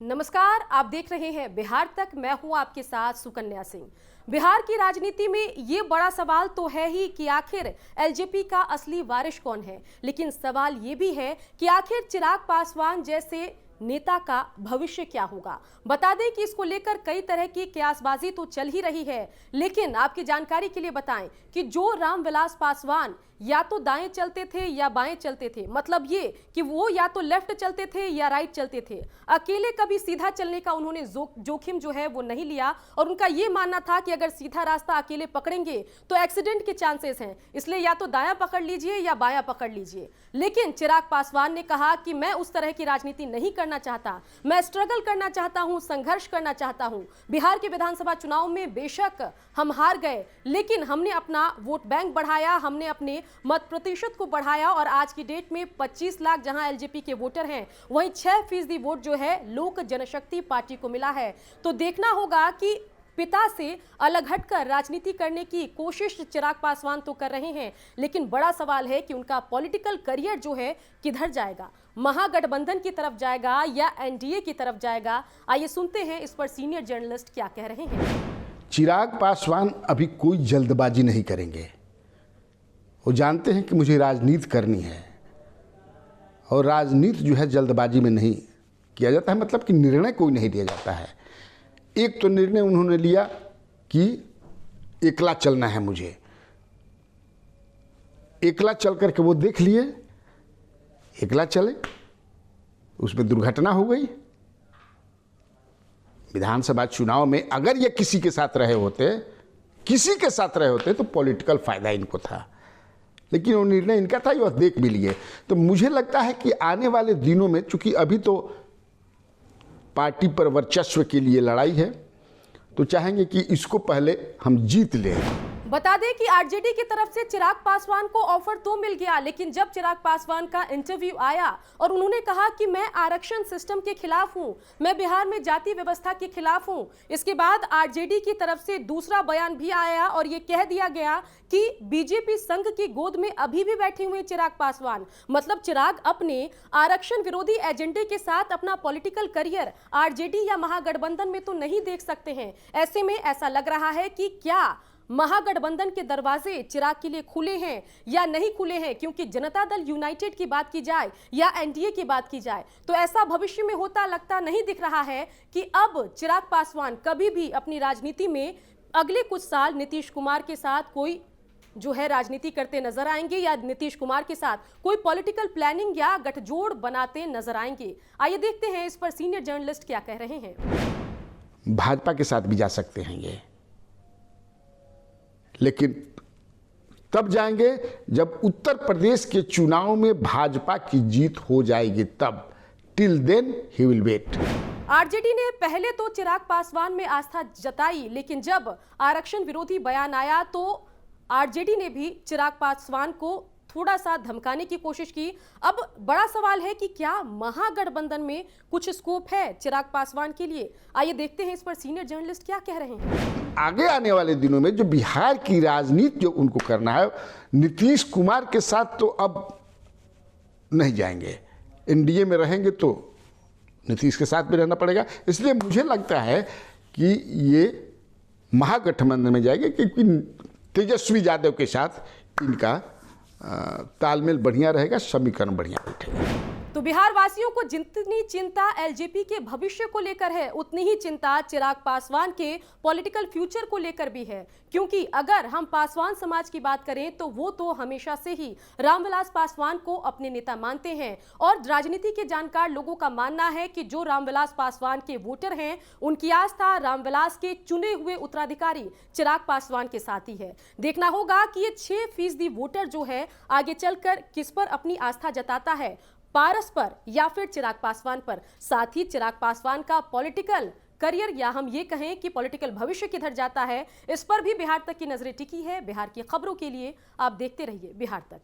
नमस्कार, आप देख रहे हैं बिहार तक। मैं हूं आपके साथ सुकन्या सिंह। बिहार की राजनीति में ये बड़ा सवाल तो है ही कि आखिर एलजेपी का असली वारिस कौन है, लेकिन सवाल ये भी है कि आखिर चिराग पासवान जैसे नेता का भविष्य क्या होगा। बता दें कि इसको लेकर कई तरह की कयासबाजी तो चल ही रही है, लेकिन आपकी जानकारी के लिए बताएं कि जो रामविलास पासवान या तो दाएं चलते थे या बाएं चलते थे, मतलब ये कि वो या तो लेफ्ट चलते थे या राइट चलते थे। अकेले कभी सीधा चलने का उन्होंने जोखिम जो है वो नहीं लिया, और उनका ये मानना था कि अगर सीधा रास्ता अकेले पकड़ेंगे तो एक्सीडेंट के चांसेस हैं, इसलिए या तो दायां पकड़ लीजिए या बायां पकड़ लीजिए। लेकिन चिराग पासवान ने कहा कि मैं उस तरह की राजनीति नहीं करना चाहता, मैं स्ट्रगल करना चाहता हूं, संघर्ष करना चाहता हूं। बिहार के विधानसभा चुनाव में बेशक हम हार गए, लेकिन हमने अपना वोट बैंक बढ़ाया, हमने अपने मत प्रतिशत को बढ़ाया, और आज की डेट में 25 लाख जहां एलजेपी के वोटर हैं, वहीं 6% वोट जो है लोक जनशक्ति पार्टी को मिला है। तो देखना होगा कि पिता से अलग हटकर राजनीति करने की कोशिश चिराग पासवान तो कर रहे हैं, लेकिन बड़ा सवाल है कि उनका पॉलिटिकल करियर जो है किधर जाएगा। महागठबंधन की तरफ जाएगा या एनडीए की तरफ जाएगा। आइए सुनते हैं इस पर सीनियर जर्नलिस्ट क्या कह रहे हैं। चिराग पासवान अभी कोई जल्दबाजी नहीं करेंगे। वो जानते हैं कि मुझे राजनीति करनी है, और राजनीति जो है जल्दबाजी में नहीं किया जाता है, मतलब कि निर्णय कोई नहीं दिया जाता है। एक तो निर्णय उन्होंने लिया कि एकला चलना है मुझे, एकला चल करके वो देख लिए, एकला चले, उसमें दुर्घटना हो गई। विधानसभा चुनाव में अगर ये किसी के साथ रहे होते तो पॉलिटिकल फायदा इनको था, लेकिन वो निर्णय इनका था, वह देख भी लिए। तो मुझे लगता है कि आने वाले दिनों में, चूंकि अभी तो पार्टी पर वर्चस्व के लिए लड़ाई है, तो चाहेंगे कि इसको पहले हम जीत लें। बता दें कि आरजेडी की तरफ से चिराग पासवान को ऑफर तो मिल गया, लेकिन जब चिराग पासवान का इंटरव्यू आया और उन्होंने कहा कि मैं आरक्षण सिस्टम के खिलाफ हूं, मैं बिहार में जाति व्यवस्था के खिलाफ हूं, इसके बाद आरजेडी की तरफ से दूसरा बयान भी आया और यह कह दिया गया कि बीजेपी संघ की गोद में अभी भी बैठे हुए चिराग पासवान। मतलब चिराग अपने आरक्षण विरोधी एजेंडे के साथ अपना पॉलिटिकल करियर आरजेडी या महागठबंधन में तो नहीं देख सकते हैं। ऐसे में ऐसा लग रहा है कि क्या महागठबंधन के दरवाजे चिराग के लिए खुले हैं या नहीं खुले हैं, क्योंकि जनता दल यूनाइटेड की बात की जाए या एनडीए की बात की जाए तो ऐसा भविष्य में होता लगता नहीं दिख रहा है कि अब चिराग पासवान कभी भी अपनी राजनीति में अगले कुछ साल नीतीश कुमार के साथ कोई जो है राजनीति करते नजर आएंगे, या नीतीश कुमार के साथ कोई पॉलिटिकल प्लानिंग या गठजोड़ बनाते नजर आएंगे। आइए देखते हैं इस पर सीनियर जर्नलिस्ट क्या कह रहे हैं। भाजपा के साथ भी जा सकते हैं ये, लेकिन तब जाएंगे जब उत्तर प्रदेश के चुनाव में भाजपा की जीत हो जाएगी, तब। Till then he will wait. RJD ने पहले तो चिराग पासवान में आस्था जताई, लेकिन जब आरक्षण विरोधी बयान आया तो आरजेडी ने भी चिराग पासवान को थोड़ा सा धमकाने की कोशिश की। अब बड़ा सवाल है कि क्या महागठबंधन में कुछ स्कोप है चिराग पासवान के लिए। आइए देखते हैं इस पर सीनियर जर्नलिस्ट क्या कह रहे हैं। आगे आने वाले दिनों में जो बिहार की राजनीति जो उनको करना है, नीतीश कुमार के साथ तो अब नहीं जाएंगे, एनडीए में रहेंगे तो नीतीश के साथ भी रहना पड़ेगा। इसलिए मुझे लगता है कि ये महागठबंधन में जाएंगे, क्योंकि तेजस्वी यादव के साथ इनका तालमेल बढ़िया रहेगा, समीकरण बढ़िया बैठेगा। तो बिहार वासियों को जितनी चिंता एलजेपी के भविष्य को लेकर है, उतनी ही चिंता चिराग पासवान के पॉलिटिकल फ्यूचर को लेकर भी है। क्योंकि अगर हम पासवान समाज की बात करें तो वो तो हमेशा से ही रामविलास पासवान को अपने नेता मानते हैं, और राजनीति के जानकार लोगों का मानना है कि जो रामविलास पासवान के वोटर हैं, उनकी आस्था रामविलास के चुने हुए उत्तराधिकारी चिराग पासवान के साथ ही है। देखना होगा कि ये 6% वोटर जो है आगे चलकर किस पर अपनी आस्था जताता है, पारस पर या फिर चिराग पासवान पर। साथ ही चिराग पासवान का पॉलिटिकल करियर या हम ये कहें कि पॉलिटिकल भविष्य किधर जाता है, इस पर भी बिहार तक की नजरें टिकी है। बिहार की खबरों के लिए आप देखते रहिए बिहार तक।